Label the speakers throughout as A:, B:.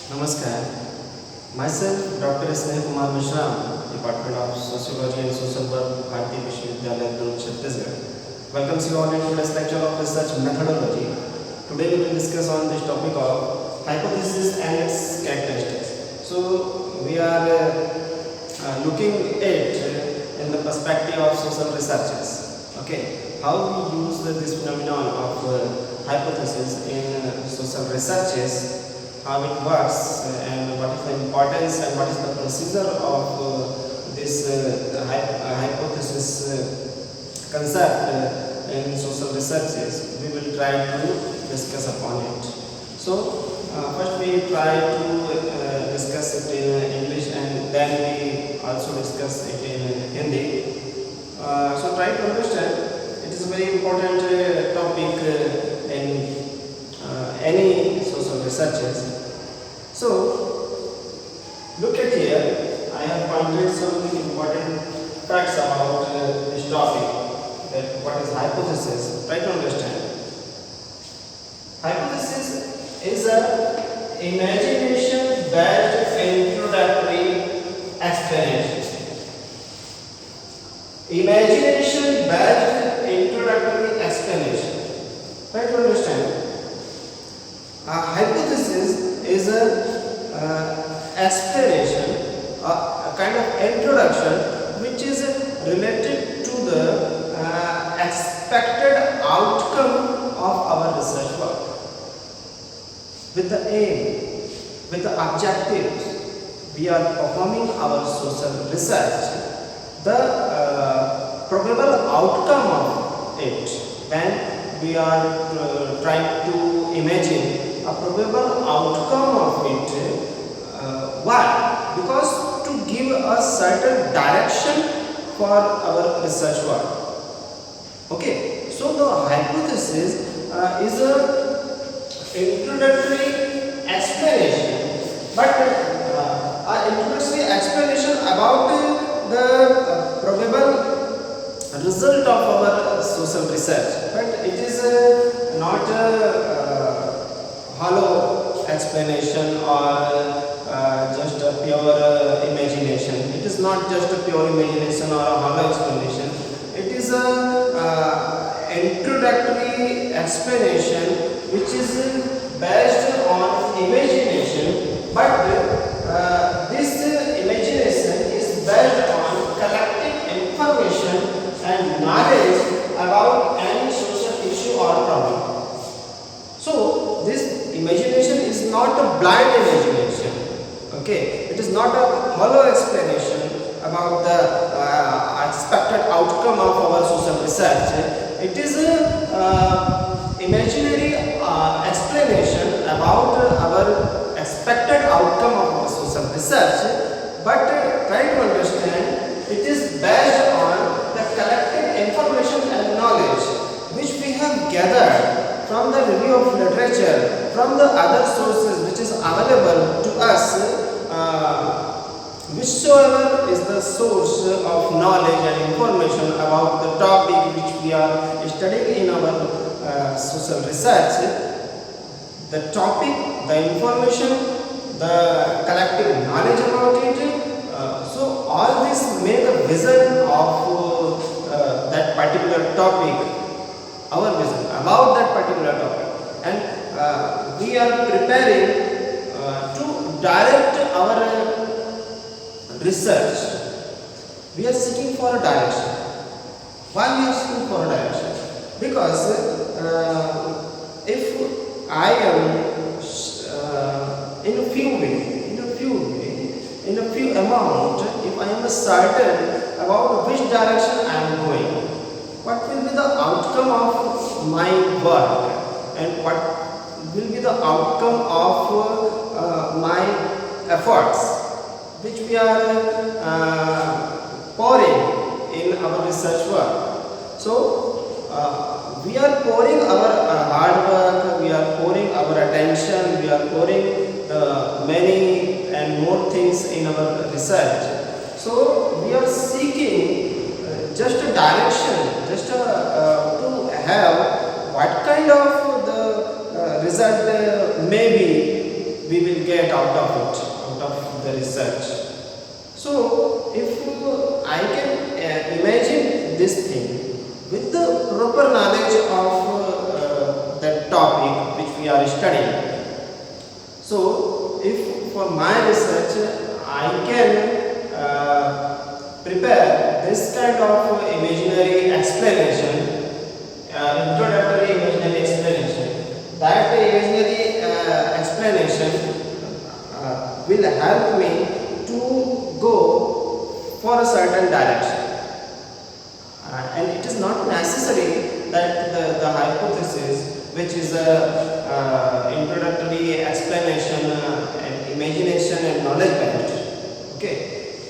A: Namaskar. Myself, Dr. Sneh Kumar Mishram, Department of Sociology and Social Work, Bharati Vishwavidyalaya, Durg, Chhattisgarh. Welcomes you all in today's lecture of research methodology. Today we will discuss on this topic of hypothesis and its characteristics. So we are looking at in the perspective of social researchers. Okay, how we use this phenomenon of hypothesis in social researches, how it works, and what is the importance and what is the procedure of this hypothesis concept in social researches. We will try to discuss upon it. So first we try to discuss it in English, and then we also discuss it in Hindi. So try to understand. It is a very important topic in any social researches. So, look at here, I have pointed some important facts about this topic, that what is hypothesis. Try to understand. Hypothesis is a imagination based introductory explanation. Imagination based introductory explanation. Try to understand. A hypothesis is a explanation, a kind of introduction which is related to the expected outcome of our research work. With the aim, with the objectives, we are performing our social research. The probable outcome of it, when we are trying to imagine a probable outcome of it. Why? Because to give a certain direction for our research work. Okay, so the hypothesis is a introductory explanation, but an introductory explanation about the probable result of our social research, but it is not hollow explanation or just a pure imagination. It is not just a pure imagination or a hollow explanation. It is a introductory explanation which is based on imagination, but this imagination is based on collecting information and knowledge about any social issue or problem. So this imagination is not a blind imagination. Okay, it is not a hollow explanation about the expected outcome of our social research. It is a imaginary explanation about our expected outcome of our social research, but try to understand, it is based on the collected information and knowledge which we have gathered from the review of literature, from the other sources which is available to us, whichsoever is the source of knowledge and information about the topic which we are studying in our social research. The topic, the information, the collective knowledge about it, so all this make a vision of that particular topic, our vision about that particular topic, and we are preparing to direct our research. We are seeking for a direction. Why we are seeking for a direction? Because if I am in a few amount, if I am certain about which direction I am going, what will be the outcome of my work, and what will be the outcome of my efforts which we are pouring in our research work. So we are pouring our hard work, we are pouring our attention, we are pouring the many and more things in our research. So we are seeking just a direction, just to have what kind of the result may be we will get out of it, out of the research. So if I can imagine this thing with the proper knowledge of that topic which we are studying. So if for my research I can prepare this kind of imaginary explanation, introductory imaginary explanation, that imaginary explanation will help me to go for a certain direction. And it is not necessary that the hypothesis, which is a introductory explanation and imagination and knowledge based, okay,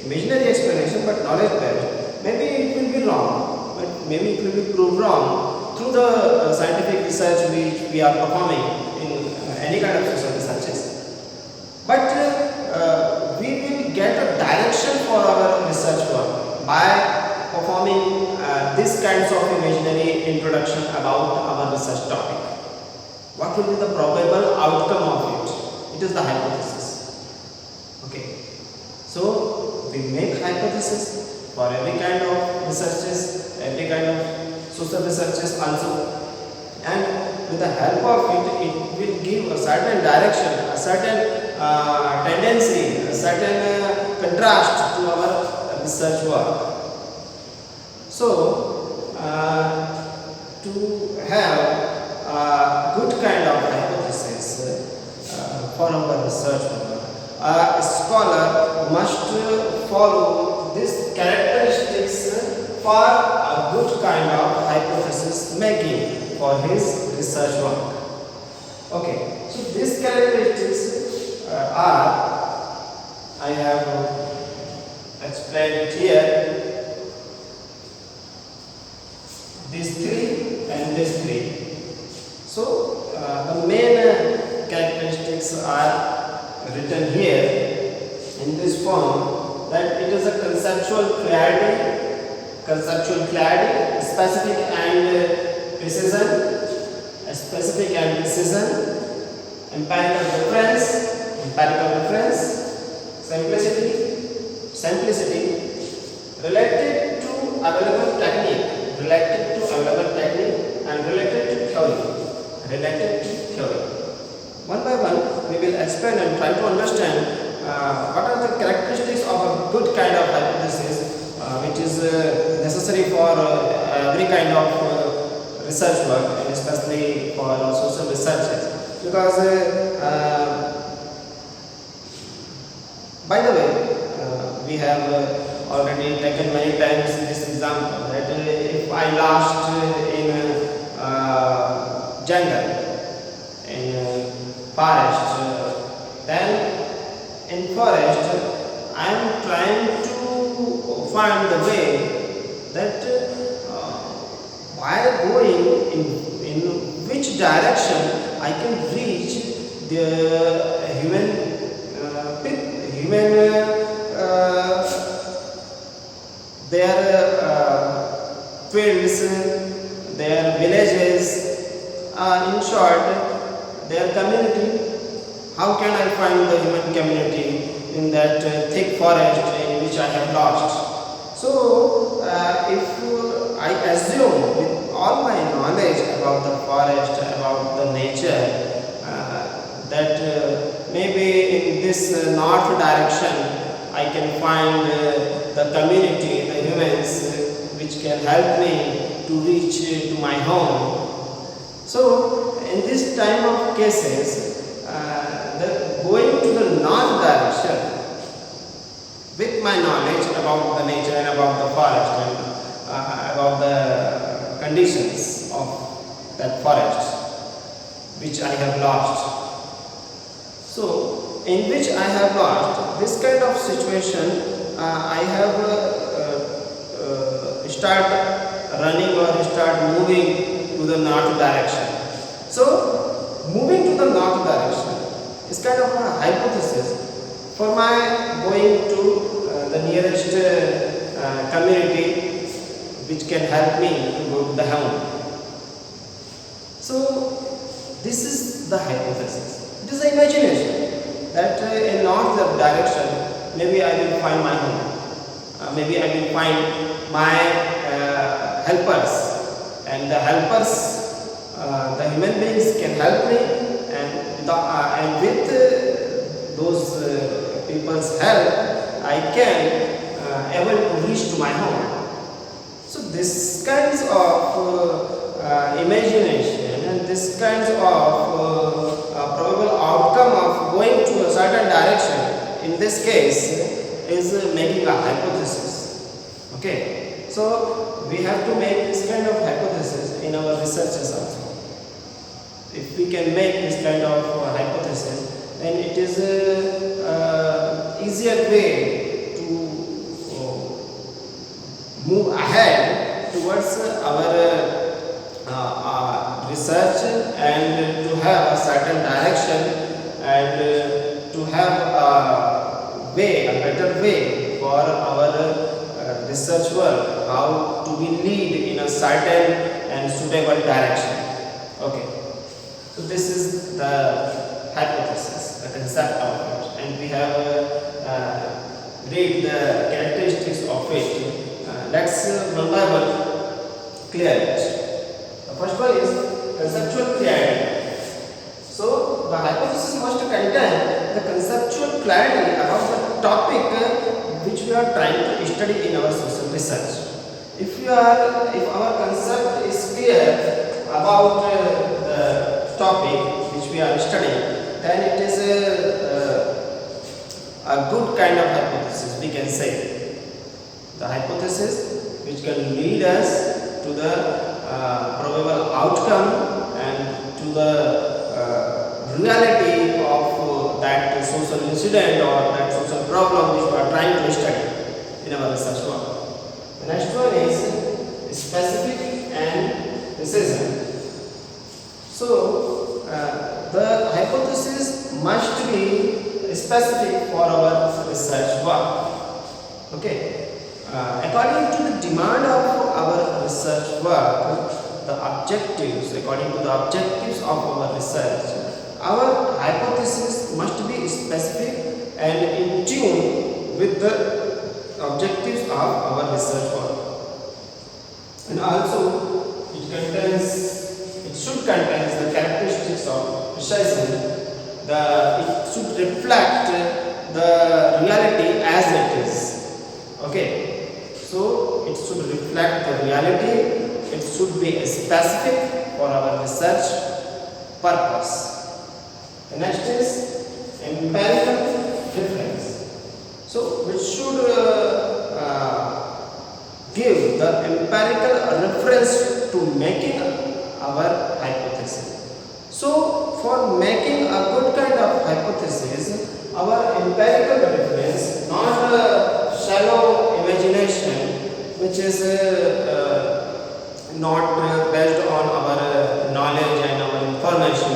A: imaginary explanation but knowledge based, maybe it will be wrong, but maybe it will be proved wrong through the scientific research which we are performing in any kind of social researches. But we will get a direction for our research work by performing these kinds of imaginary introduction about our research topic. What will be the probable outcome of it? It is the hypothesis. Okay. So we make hypothesis for every kind of researches, every kind of social researches also, and with the help of it, it will give a certain direction, a certain tendency, a certain contrast to our research work. So, to have a good kind of hypothesis for our research work, a scholar must follow these characteristics for a good kind of hypothesis making for his research work. Okay, so these characteristics I have explained here. These three and these three. So the main characteristics are written here in this form, that it is a conceptual clarity, specific and precision, empirical reference, simplicity, related to available technique, and related to theory. One by one, we will explain and try to understand what are the characteristics of a good kind of hypothesis, which is necessary for every kind of research work, and especially for social researches. Because, by the way, we have already taken many times this example that if I lost in jungle, in forest, then in forest I am trying to find the way that while going in which direction I can reach the human their fields, their villages, in short, their community. How can I find the human community in that thick forest in which I have lost? So, if I assume with all my knowledge about the forest, about the nature, that maybe in this north direction I can find the community, the humans, which can help me to reach to my home. So, in this time of cases, going to the north direction with my knowledge about the nature and about the forest and about the conditions of that forest which I have lost. So, in which I have lost, this kind of situation, I have start running or start moving to the north direction. So, moving to the north direction is kind of a hypothesis for my going to the nearest community which can help me to go to the home. So, this is the hypothesis. It is the imagination. that in north direction, maybe I will find my home. Maybe I will find my helpers, and the helpers, the human beings can help me, and with those people's help, I can able to reach to my home. So this kinds of imagination and this kinds of probable outcome of going to a certain direction, in this case, is making a hypothesis. Okay, so we have to make this kind of hypothesis in our researches also. If we can make this kind of hypothesis, then it is easier way to move ahead towards our research, and to have a certain direction, and to have a better way for our research work, how to be lead in a certain and suitable direction. Okay, so this is the hypothesis, the concept of it, and we have read the characteristics of it. Let's one by one clear it. The first one is conceptual clarity. So the hypothesis must contain the conceptual clarity about the topic which we are trying to study in our social research. If our concept is clear about the topic which we are studying, then it is a good kind of hypothesis, we can say. The hypothesis which can lead us to the probable outcome and to the reality of that social incident or that social problem which we are trying to study in our research work. The next one is specific and precision. So the hypothesis must be specific for our research work. Okay. According to the demand of our research work, according to the objectives of our research, our hypothesis must be specific and in tune with the objectives of our research work. And also, it should contain the characteristics of precision. It should reflect the reality as it is. Okay. So it should reflect the reality, it should be specific for our research purpose. The next is empirical reference. So which should give the empirical reference to making our hypothesis. So for making a good kind of hypothesis, our empirical reference, not shallow imagination, which is not based on our knowledge and our information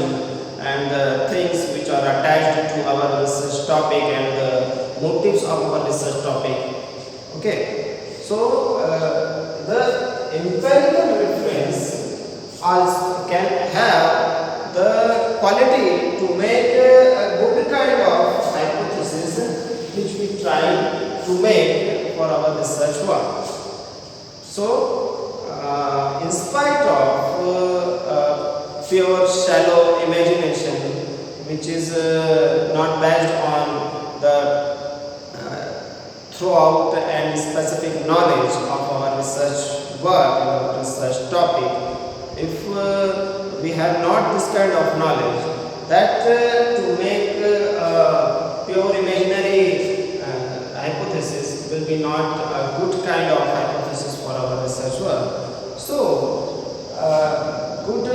A: and things which are attached to our research topic and the motives of our research topic. Okay, so the empirical reference also can have the quality to make a good kind of hypothesis which we try to make for our research work. So, in spite of pure shallow imagination, which is not based on the throughout and specific knowledge of our research work and our research topic, if we have not this kind of knowledge, that to make pure imaginary hypothesis will be not a good kind of hypothesis for our research work. So, good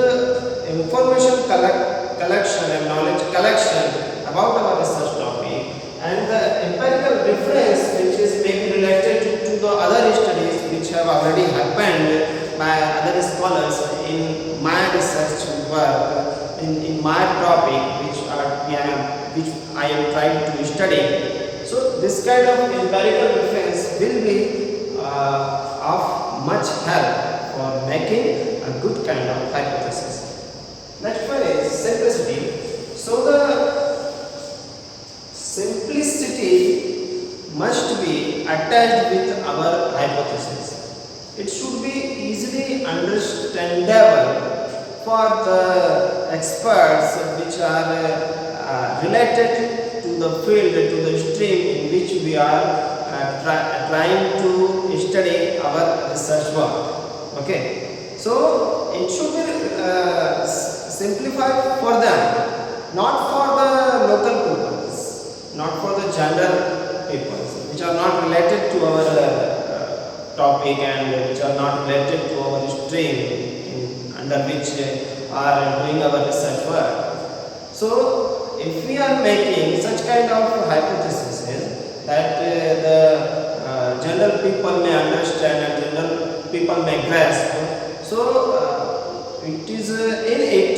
A: information collection and knowledge collection about our research topic, and the empirical reference which is maybe related to the other studies which have already happened by other scholars in my research work, in my topic which I am trying to study. So this kind of empirical reference will be of much help for making a good kind of hypothesis. Next one is simplicity. So the it should be easily understandable for the experts which are related to the field, to the stream in which we are trying to study our research work. Okay, so it should be simplified for them, not for the local peoples, not for the general peoples which are not related to our topic and which are not related to our stream under which are doing our research work. So if we are making such kind of hypotheses that the general people may understand and general people may grasp, so it is in it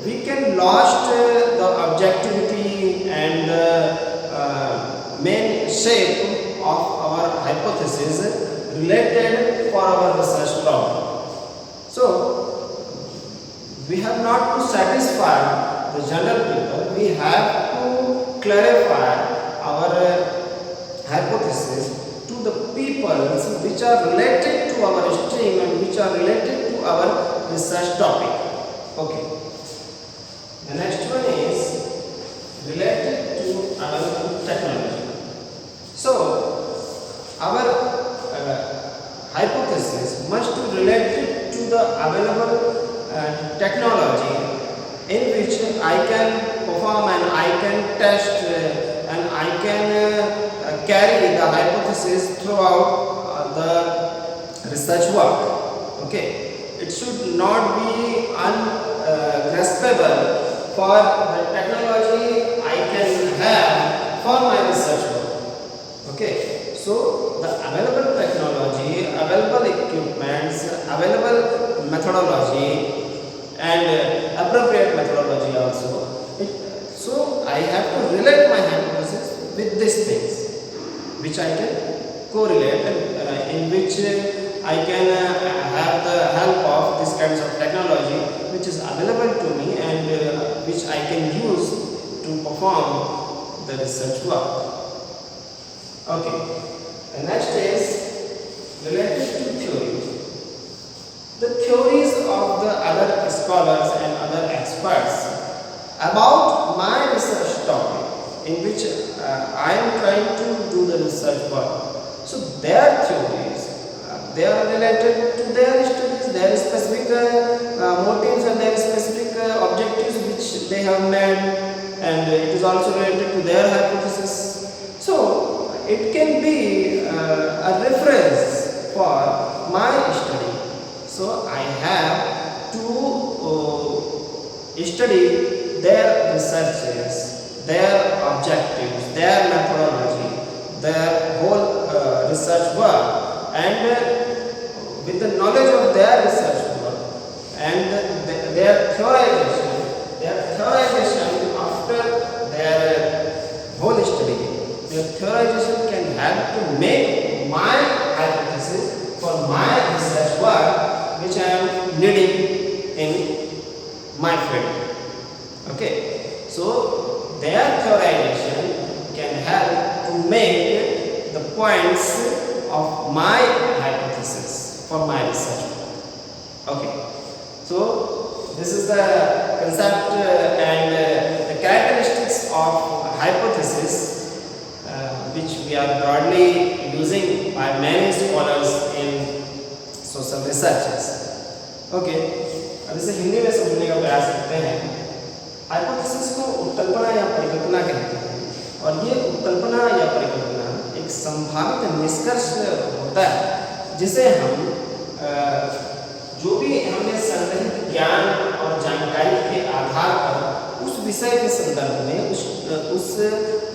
A: we can lost the objectivity and main shape of our hypothesis related for our research problem. So we have not to satisfy the general people, we have to clarify our hypothesis to the peoples which are related to our stream and which are related to our research topic. Okay. The next one is related to our technology. So our hypothesis must be related to the available technology in which I can perform and I can test and I can carry the hypothesis throughout the research work. Okay, it should not be ungraspable for the technology I can have for my research work. Okay, so the available technology, available equipments, available methodology and appropriate methodology also. So I have to relate my hypothesis with these things which I can correlate and in which I can have the help of these kinds of technology which is available to me and which I can use to perform the research work. Okay, the next is related to theories. The theories of the other scholars and other experts about my research topic in which I am trying to do the research work. So their theories, they are related to their studies, their specific motives and their specific objectives which they have made, and it is also related to their hypothesis. So it can be a reference for my study. So I have to study their researches, their objectives, their methodology, their whole research work, and with the knowledge of their research work and their theorization after their whole study, their theorization can help to make my hypothesis for my research work which I am leading in my field. Okay, so their theorization can help to make the points of my hypothesis for my research work. Okay, so this is the concept and the characteristics of hypothesis which we are broadly using by many scholars in social researches. Okay, अब इसे हिंदी में समझने का प्रयास करते हैं। Hypothesis को उत्कल्पना या परिकल्पना कहते हैं और ये उत्कल्पना या परिकल्पना एक संभावित निष्कर्ष होता है जिसे हम जो भी हमने संग्रहित ज्ञान और जानकारी के आधार पर उस विषय के संदर्भ में उस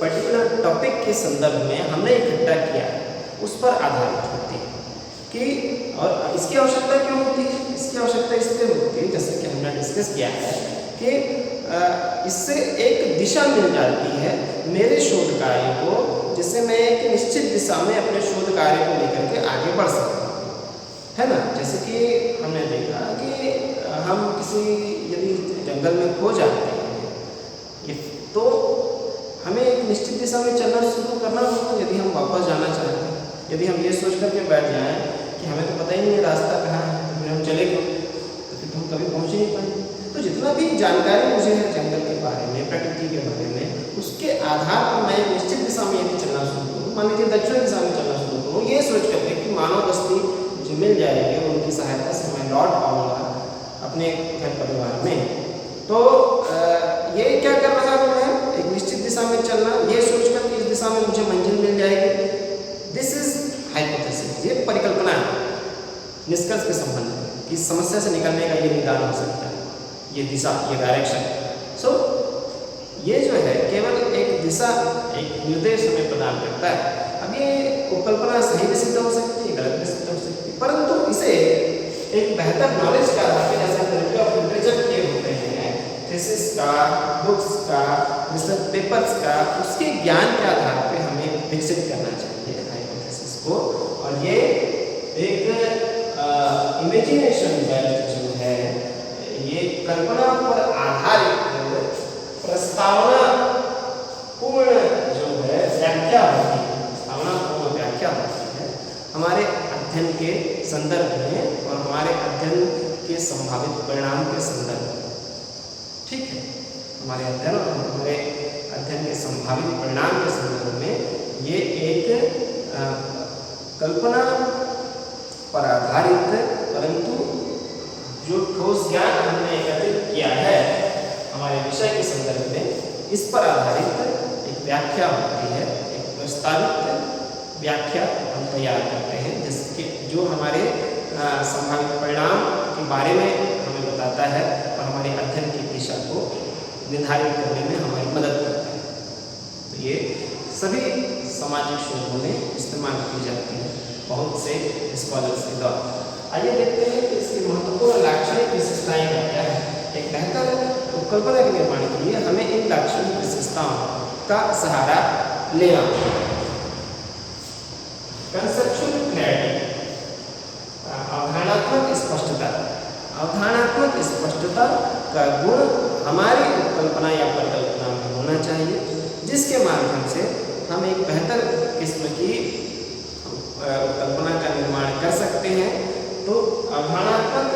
A: पर्टिकुलर टॉपिक के संदर्भ में हमने इकट्ठा किया उस पर आधारित होती है कि और इसकी आवश्यकता क्यों होती है? इसकी आवश्यकता इसलिए होती है जैसे कि हमने डिस्कस किया है कि इससे एक दिशा मिल जाती है मेरे शोध कार्य को, जिससे मैं एक निश्चित दिशा में अपने शोध कार्य को लेकर के आगे बढ़ सकता हूँ, है ना। जैसे कि हमने देखा कि हम किसी यदि जंगल में खो जाते हैं तो हमें एक निश्चित दिशा में चलना शुरू करना होगा। यदि हम वापस जाना चाहते हैं, यदि हम ये सोच करके बैठ जाएं कि हमें तो पता ही नहीं है रास्ता कहाँ है, तो फिर हम चले क्यों, तो फिर हम कभी पहुँच ही नहीं पाएंगे। तो जितना भी जानकारी मुझे है जंगल के बारे में, प्रकृति के बारे में, उसके आधार पर मैं एक निश्चित दिशा में यदि चलना शुरू करूँ, मान लीजिए दक्षिण दिशा में चलना शुरू करूँ, ये सोच करके कि मानव बस्ती मुझे मिल जाएगी और उनकी सहायता से मैं लौट पाऊँगा अपने घर परिवार में, तो ये क्या कर रहा हूँ मैं, एक निश्चित दिशा में चलना, ये सोचकर कि इस दिशा में मुझे मंजिल मिल जाएगी। दिस इज हाइपोथेसिस, ये परिकल्पना है निष्कर्ष के संबंध में कि समस्या से निकलने का ये निदान हो सकता है, ये दिशा, ये डायरेक्शन। सो ये जो है केवल एक दिशा, एक निर्देश हमें प्रदान करता है। अब ये उपकल्पना सही भी सिद्ध हो सकती है, गलत भी सिद्ध हो सकती है, परंतु इसे एक बेहतर नॉलेज के आधार पर, जैसे रिव्यू ऑफ लिटरेचर किए होते हैं, थीसिस का, बुक्स का, रिसर्च पेपर्स का, उसके ज्ञान के आधार पे हमें विकसित करना चाहिए हाइपोथेसिस को। और ये एक इमेजिनेशन बेस्ड जो है, ये कल्पना पर आधारित प्रस्तावना पूर्ण जो है व्याख्या होती है, प्रस्तावना पूर्ण व्याख्या होती है हमारे अध्ययन के संदर्भ में और हमारे अध्ययन के संभावित परिणाम के संदर्भ में। ठीक है, हमारे अध्ययन और हमारे अध्ययन के संभावित परिणाम के संदर्भ में ये एक कल्पना पर आधारित, परंतु जो ठोस ज्ञान हमने एकत्रित किया है हमारे विषय के संदर्भ में, इस पर आधारित एक व्याख्या होती है, एक प्रस्तावित व्याख्या हम तैयार करते हैं, जिसके जो हमारे संभावित परिणाम के बारे में हमें बताता है और हमारे अध्ययन की दिशा को निर्धारित करने में हमारी मदद करता है। तो ये सभी सामाजिक शोधों में इस्तेमाल की जाती है बहुत से स्कॉलर्स के द्वारा। आइए देखते हैं कि इसकी महत्वपूर्ण लाक्षणिक विशेषताएं क्या है। एक बेहतर उपकल्पना के निर्माण के लिए हमें इन लाक्षणिक विशेषताओं का सहारा लेना होगा। कंसेप्चुअल क्लैरिटी, अवधारणात्मक स्पष्टता। अवधारणात्मक स्पष्टता का गुण हमारी उपकल्पना या परिकल्पना में होना चाहिए, जिसके माध्यम से हम एक बेहतर किस्म की उपकल्पना का निर्माण कर सकते हैं। तो अवधारणात्मक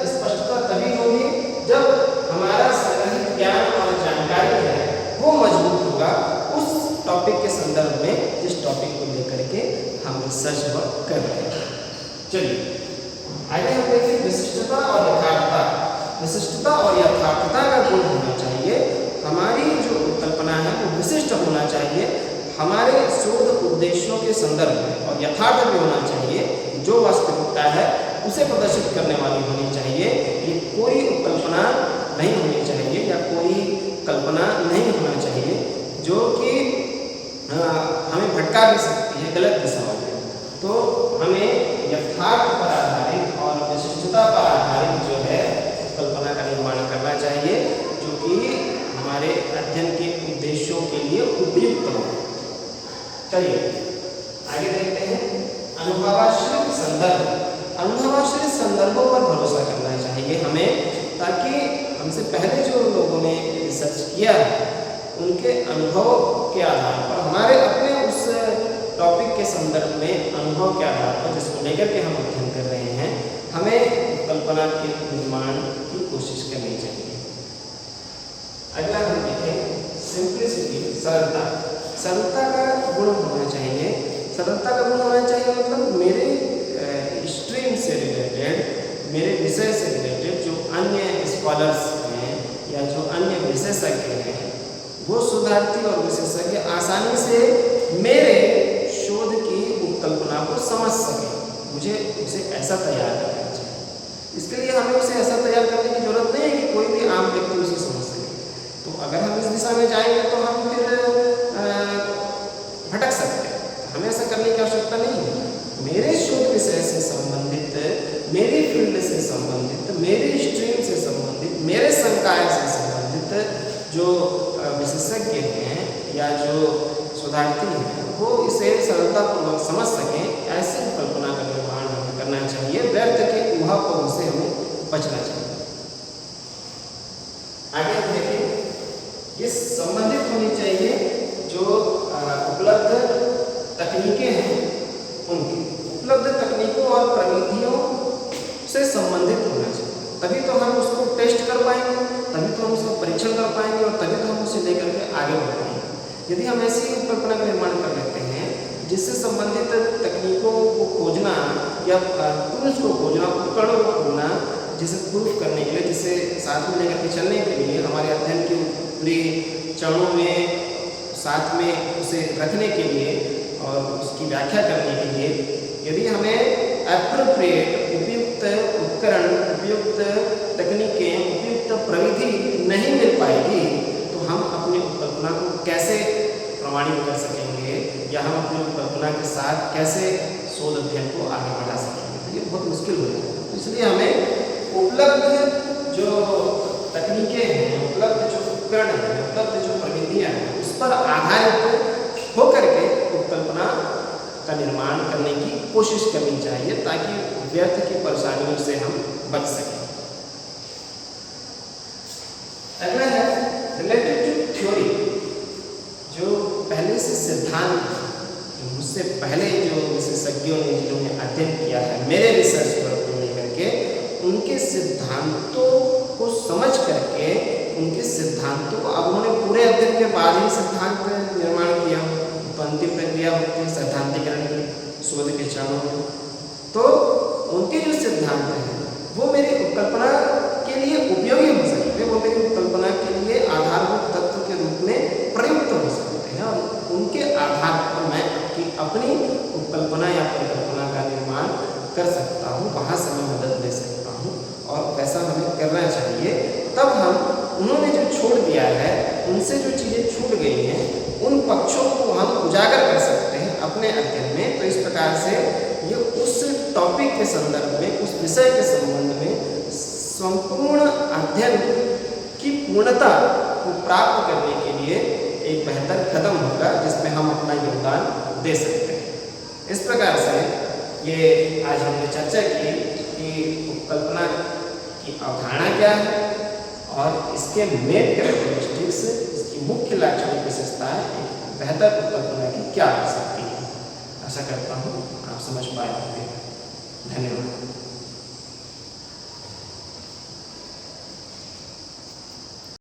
A: स्पष्टता तभी होगी जब हमारा संग्रहित ज्ञान और जानकारी है वो मजबूत होगा उस टॉपिक के संदर्भ में जिस टॉपिक को लेकर के हम रिसर्च वर्क कर रहे हैं। चलिए आगे हम देखें विशिष्टता और यथार्थता। विशिष्टता और यथार्थता का गुण होना चाहिए, हमारी जो कल्पना है वो विशिष्ट होना चाहिए हमारे शोध उद्देश्यों के संदर्भ में, और यथार्थ भी होना चाहिए, जो वास्तविकता है उसे प्रदर्शित करने वाली होनी चाहिए। ये कोई कल्पना नहीं होनी चाहिए या कोई कल्पना नहीं होना चाहिए जो कि हमें भटका भी सकती है गलत दिशा में। तो हमें यथार्थ पर आधारित और विशिष्टता पर आधारित जो है कल्पना का निर्माण करना चाहिए, जो कि हमारे अध्ययन के उद्देश्यों के लिए उपयुक्त हो। चलिए आगे देखते हैं अनुभवाश्रित संदर्भ। अनुभवाश्रित संदर्भों पर भरोसा करना चाहिए हमें, ताकि हमसे पहले जो लोगों ने रिसर्च किया है उनके अनुभव के आधार पर, हमारे अपने उस टॉपिक के संदर्भ में अनुभव के आधार पर जिसको लेकर के हम अध्ययन कर रहे हैं, हमें कल्पना के निर्माण की कोशिश करनी चाहिए। अगला हम देखें सिंप्लिसिटी, सरलता। सरलता का गुण होना चाहिए। सरलता का गुण होना चाहिए मतलब मेरे स्ट्रीम से रिलेटेड, मेरे विषय से रिलेटेड जो अन्य स्कॉलर्स हैं या जो अन्य विशेषज्ञ हैं, वो शोधार्थी और विशेषज्ञ आसानी से मेरे शोध की उपकल्पना को समझ सके। मुझे उसे ऐसा तैयार करना चाहिए। इसके लिए हमें उसे ऐसा तैयार करने की जरूरत नहीं है कि कोई भी आम व्यक्ति उसे समझ सके। तो अगर हम इस दिशा में जाएंगे तो हम फिर भटक सकते हैं। हमें ऐसा करने की आवश्यकता नहीं है। मेरे शोध विषय से संबंधित, मेरी फील्ड से संबंधित, मेरी स्ट्रीम से संबंधित, मेरे संकाय से संबंधित जो विशेषज्ञ हैं या जो शोधार्थी हैं, वो इसे सरलतापूर्वक समझ सकें, ऐसी कल्पना का निर्माण हमें करना चाहिए। व्यर्थ के ऊहापोह से हमें बचना चाहिए। आगे हम देखें, ये संबंधित होनी चाहिए जो उपलब्ध तकनीकें हैं उनकी। उपलब्ध तकनीकों और प्रविधियों से संबंधित होना चाहिए, तभी तो हम उसको टेस्ट कर पाएंगे, तभी तो हम उसका परीक्षण कर पाएंगे और तभी तो हम उसे लेकर के आगे बढ़ पाएंगे। यदि हम ऐसी कल्पना का निर्माण कर लेते हैं जिससे संबंधित तकनीकों को खोजना या टूल्स को खोजना, उपकरणों को खोजना, जिसे प्रूफ करने के लिए, जिसे साथ में लेकर के चलने के लिए, हमारे अध्ययन के पूरे चरणों में साथ में उसे रखने के लिए और उसकी व्याख्या करने के लिए यदि हमें एप्रोप्रिएट उपयुक्त उपकरण, उपयुक्त तकनीकें, उपयुक्त प्रविधि नहीं मिल पाएगी तो हम अपनी कल्पना को कैसे प्रमाणित कर सकेंगे या हम अपनी कल्पना के साथ कैसे शोध अध्ययन को आगे बढ़ा सकेंगे, तो ये बहुत मुश्किल हो जाएगा। तो इसलिए हमें उपलब्ध जो तकनीकें हैं, उपलब्ध जो उपकरण हैं, उपलब्ध जो प्रविधियाँ हैं, उस पर आधारित होकर के उपकल्पना का निर्माण करने की कोशिश करनी चाहिए ताकि व्यर्थ की परेशानियों से हम बच सकें। अगला है रिलेटेड टू थ्योरी, जो पहले से सिद्धांत, मुझसे पहले जो विशेषज्ञों ने जिन्होंने अध्ययन किया है मेरे रिसर्च पर लेकर के, उनके सिद्धांतों को समझ करके, उनके सिद्धांतों को, अब उन्होंने पूरे अध्ययन के बाद ही सिद्धांत निर्माण किया, तो अंतिम प्रक्रिया होती है सैद्धांतिकरण की शोध के चरणों में। तो उनके जो सिद्धांत हैं वो मेरी उपकल्पना के लिए उपयोगी हो सकते हैं, वो मेरी उपकल्पना के लिए आधारभूत तत्व के रूप में प्रयुक्त हो सकते हैं और उनके आधार पर मैं अपनी उपकल्पना या परिकल्पना का निर्माण कर सकता हूँ, वहाँ से मैं मदद ले सकता हूँ और वैसा हमें करना चाहिए। तब हम उन्होंने जो छोड़ दिया है, उनसे जो चीज़ें छूट गई हैं, उन पक्षों को हम उजागर कर सकते हैं अपने अध्ययन में। तो इस प्रकार से ये उस टॉपिक के संदर्भ में, उस विषय के संबंध में संपूर्ण अध्ययन की पूर्णता को प्राप्त करने के लिए एक बेहतर कदम होगा जिसमें हम अपना योगदान दे सकते हैं। इस प्रकार से ये आज हमने चर्चा की कि उपकल्पना की अवधारणा क्या है और इसके मेन कैरेक्टरिस्टिक्स, इसकी मुख्य लाक्षणिक विशेषताएं एक बेहतर उपकल्पना की क्या हो सकती है। आशा करता हूँ आप समझ पाए होंगे। धन्यवाद।